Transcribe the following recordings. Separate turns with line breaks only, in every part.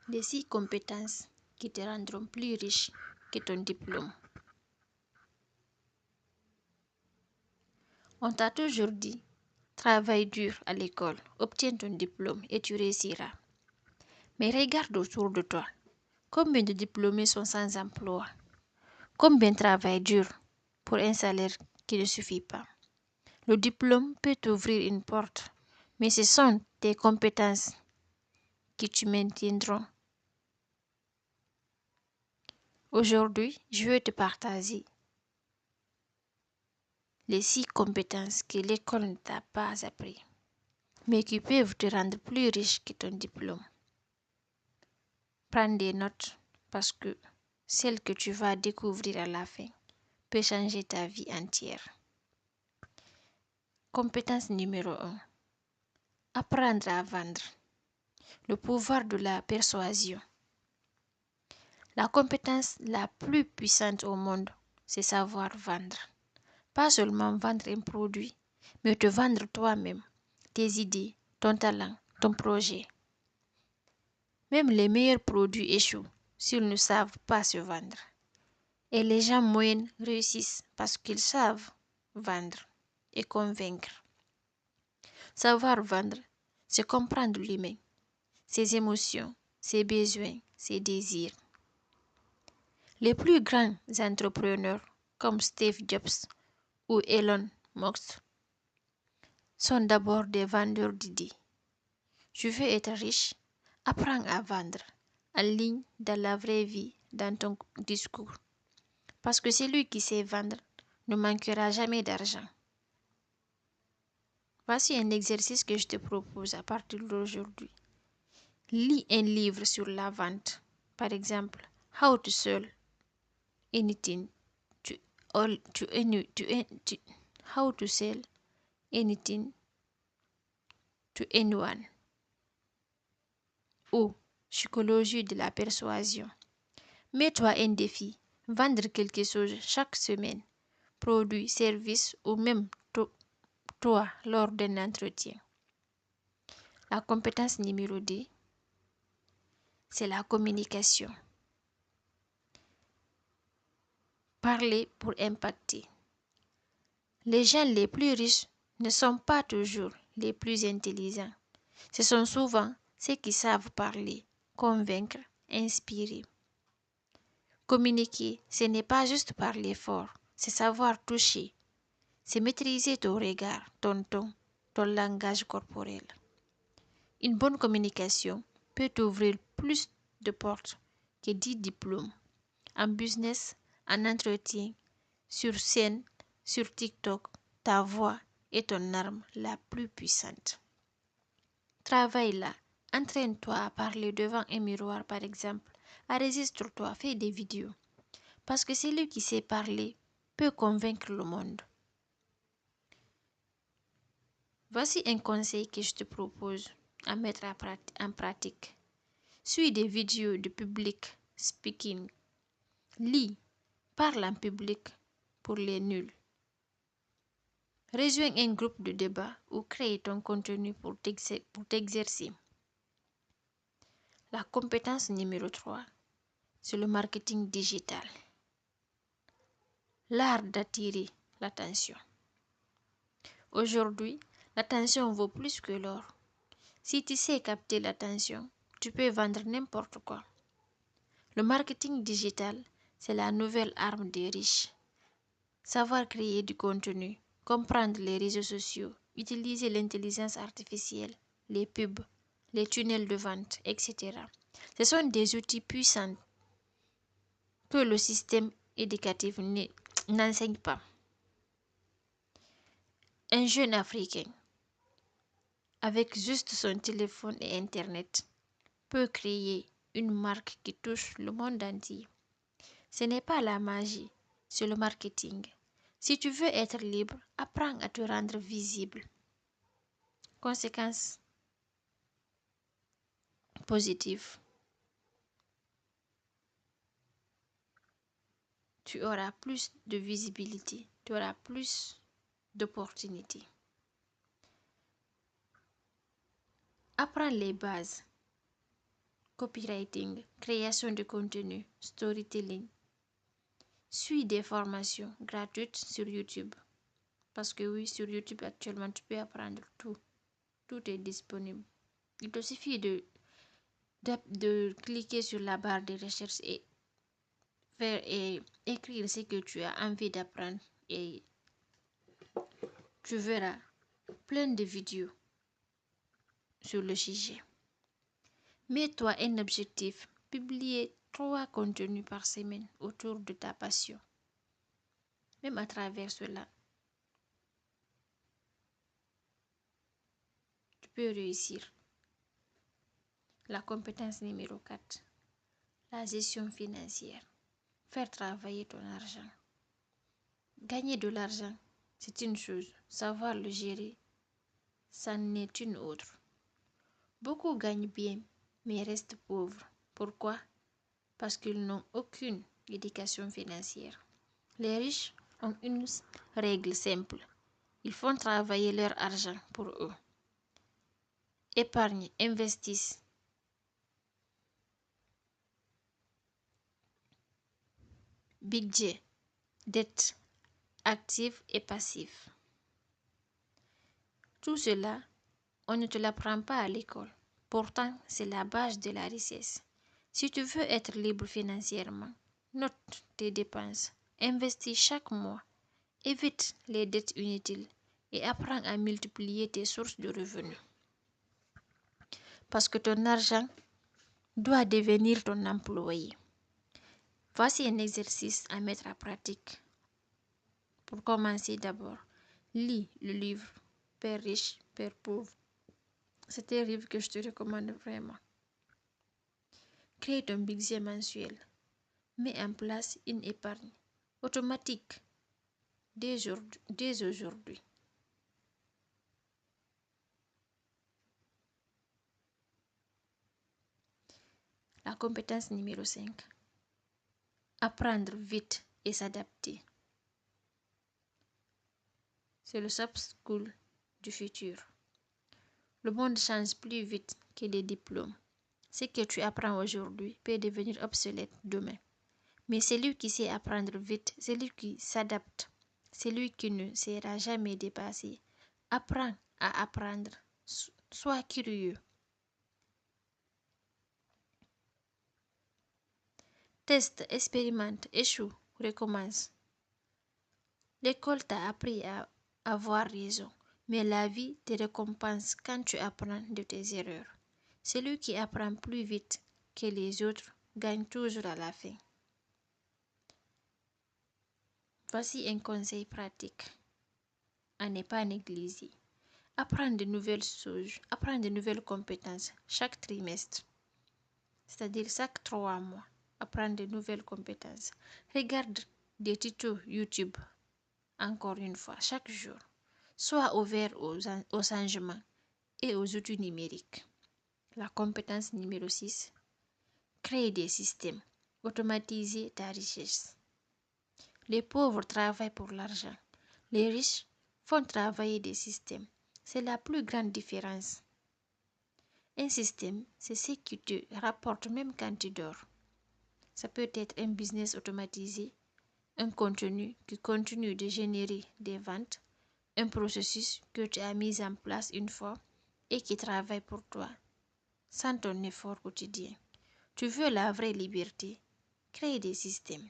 Les 6 compétences qui te rendront plus riche que ton diplôme. On t'a toujours dit, travaille dur à l'école, obtiens ton diplôme et tu réussiras. Mais regarde autour de toi. Combien de diplômés sont sans emploi? Combien travaillent dur pour un salaire qui ne suffit pas? Le diplôme peut t'ouvrir une porte, mais ce sont tes compétences qui te maintiendront. Aujourd'hui, je veux te partager les 6 compétences que l'école ne t'a pas appris, mais qui peuvent te rendre plus riche que ton diplôme. Prends des notes parce que celle que tu vas découvrir à la fin peut changer ta vie entière. Compétence numéro 1. Apprendre à vendre. Le pouvoir de la persuasion. La compétence la plus puissante au monde, c'est savoir vendre. Pas seulement vendre un produit, mais te vendre toi-même, tes idées, ton talent, ton projet. Même les meilleurs produits échouent s'ils ne savent pas se vendre. Et les gens moyens réussissent parce qu'ils savent vendre et convaincre. Savoir vendre, c'est comprendre l'humain, ses émotions, ses besoins, ses désirs. Les plus grands entrepreneurs comme Steve Jobs ou Elon Musk sont d'abord des vendeurs d'idées. Tu veux être riche? Apprends à vendre, en ligne, dans la vraie vie, dans ton discours. Parce que celui qui sait vendre ne manquera jamais d'argent. Voici un exercice que je te propose à partir d'aujourd'hui. Lis un livre sur la vente. Par exemple, How to Sell Anything to How to Sell Anything to Anyone ou Psychologie de la persuasion. Mets-toi un défi, vendre quelque chose chaque semaine, produit, service ou même toi lors d'un entretien. La compétence numéro 2, c'est la communication. Parler pour impacter. Les gens les plus riches ne sont pas toujours les plus intelligents. Ce sont souvent ceux qui savent parler, convaincre, inspirer. Communiquer, ce n'est pas juste parler fort, c'est savoir toucher, c'est maîtriser ton regard, ton ton, ton langage corporel. Une bonne communication peut ouvrir plus de portes que 10 diplômes. En business, en entretien, sur scène, sur TikTok, ta voix est ton arme la plus puissante. Travaille-la. Entraîne-toi à parler devant un miroir, par exemple. Enregistre-toi, fais des vidéos. Parce que celui qui sait parler peut convaincre le monde. Voici un conseil que je te propose à mettre en pratique. Suis des vidéos de public speaking. Lis, parle en public pour les nuls. Rejoins un groupe de débat ou crée ton contenu pour t'exercer. La compétence numéro 3, c'est le marketing digital. L'art d'attirer l'attention. Aujourd'hui, l'attention vaut plus que l'or. Si tu sais capter l'attention, tu peux vendre n'importe quoi. Le marketing digital, c'est la nouvelle arme des riches. Savoir créer du contenu, comprendre les réseaux sociaux, utiliser l'intelligence artificielle, les pubs, les tunnels de vente, etc. Ce sont des outils puissants que le système éducatif n'enseigne pas. Un jeune Africain, avec juste son téléphone et Internet, peut créer une marque qui touche le monde entier. Ce n'est pas la magie, c'est le marketing. Si tu veux être libre, apprends à te rendre visible. Conséquences positives. Tu auras plus de visibilité, tu auras plus d'opportunités. Apprends les bases. copywriting, création de contenu, storytelling. Suis des formations gratuites sur YouTube. Parce que oui, sur YouTube actuellement, tu peux apprendre tout. Tout est disponible. Il te suffit de cliquer sur la barre de recherche et écrire ce que tu as envie d'apprendre et tu verras plein de vidéos sur le sujet. Mets-toi un objectif, publier 3 contenus par semaine autour de ta passion. Même à travers cela, tu peux réussir. La compétence numéro 4, la gestion financière. Faire travailler ton argent. Gagner de l'argent, c'est une chose. Savoir le gérer, c'en est une autre. Beaucoup gagnent bien, mais restent pauvres. Pourquoi? Parce qu'ils n'ont aucune éducation financière. Les riches ont une règle simple. Ils font travailler leur argent pour eux. Épargnent, investissent. Budget, dette, actif et passif. Tout cela, on ne te l'apprend pas à l'école. Pourtant, c'est la base de la richesse. Si tu veux être libre financièrement, note tes dépenses, investis chaque mois, évite les dettes inutiles et apprends à multiplier tes sources de revenus. Parce que ton argent doit devenir ton employé. Voici un exercice à mettre en pratique. Pour commencer d'abord, lis le livre Père riche, Père pauvre. C'est un livre que je te recommande vraiment. Crée ton budget mensuel. Mets en place une épargne automatique dès aujourd'hui. La compétence numéro 5. Apprendre vite et s'adapter. C'est le soft skill du futur. Le monde change plus vite que les diplômes. Ce que tu apprends aujourd'hui peut devenir obsolète demain. Mais celui qui sait apprendre vite, celui qui s'adapte, celui qui ne sera jamais dépassé, apprends à apprendre. Sois curieux. Teste, expérimente, échoue, recommence. L'école t'a appris à avoir raison, mais la vie te récompense quand tu apprends de tes erreurs. Celui qui apprend plus vite que les autres gagne toujours à la fin. Voici un conseil pratique à ne pas négliger. Apprendre de nouvelles choses, apprendre de nouvelles compétences chaque trimestre, c'est-à-dire chaque 3 mois. Apprendre de nouvelles compétences. Regarde des tutos YouTube, encore une fois, chaque jour. Sois ouvert aux changements et aux outils numériques. La compétence numéro 6. Créer des systèmes. Automatiser ta richesse. Les pauvres travaillent pour l'argent. Les riches font travailler des systèmes. C'est la plus grande différence. Un système, c'est ce qui te rapporte même quand tu dors. Ça peut être un business automatisé, un contenu qui continue de générer des ventes, un processus que tu as mis en place une fois et qui travaille pour toi, sans ton effort quotidien. Tu veux la vraie liberté? Crée des systèmes.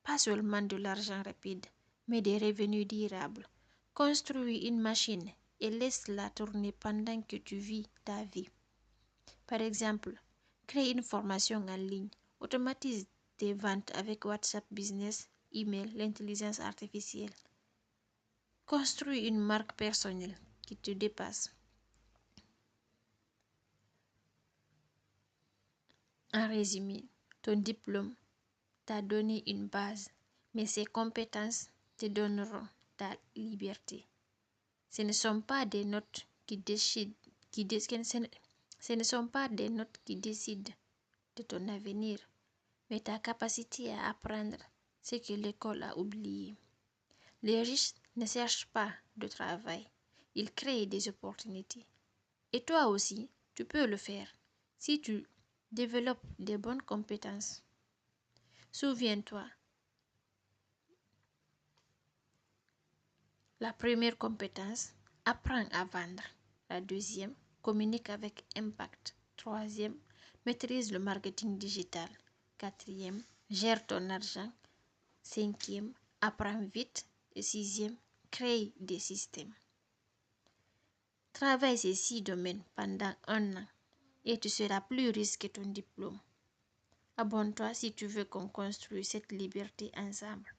Pas seulement de l'argent rapide, mais des revenus durables. Construis une machine et laisse-la tourner pendant que tu vis ta vie. Par exemple, crée une formation en ligne, automatise tes ventes avec WhatsApp Business, email, l'intelligence artificielle. Construis une marque personnelle qui te dépasse. En résumé, ton diplôme t'a donné une base, mais ses compétences te donneront ta liberté. Ce ne sont pas des notes qui décident, ce ne sont pas des notes qui décident de ton avenir, mais ta capacité à apprendre ce que l'école a oublié. Les riches ne cherchent pas de travail, ils créent des opportunités. Et toi aussi, tu peux le faire si tu Développe des bonnes compétences. Souviens-toi, la première compétence, apprends à vendre. La deuxième, communique avec impact. Troisième, maîtrise le marketing digital. Quatrième, gère ton argent. Cinquième, apprends vite. Et sixième, crée des systèmes. Travaille ces 6 domaines pendant 1 an et tu seras plus riche que ton diplôme. Abonne-toi si tu veux qu'on construise cette liberté ensemble.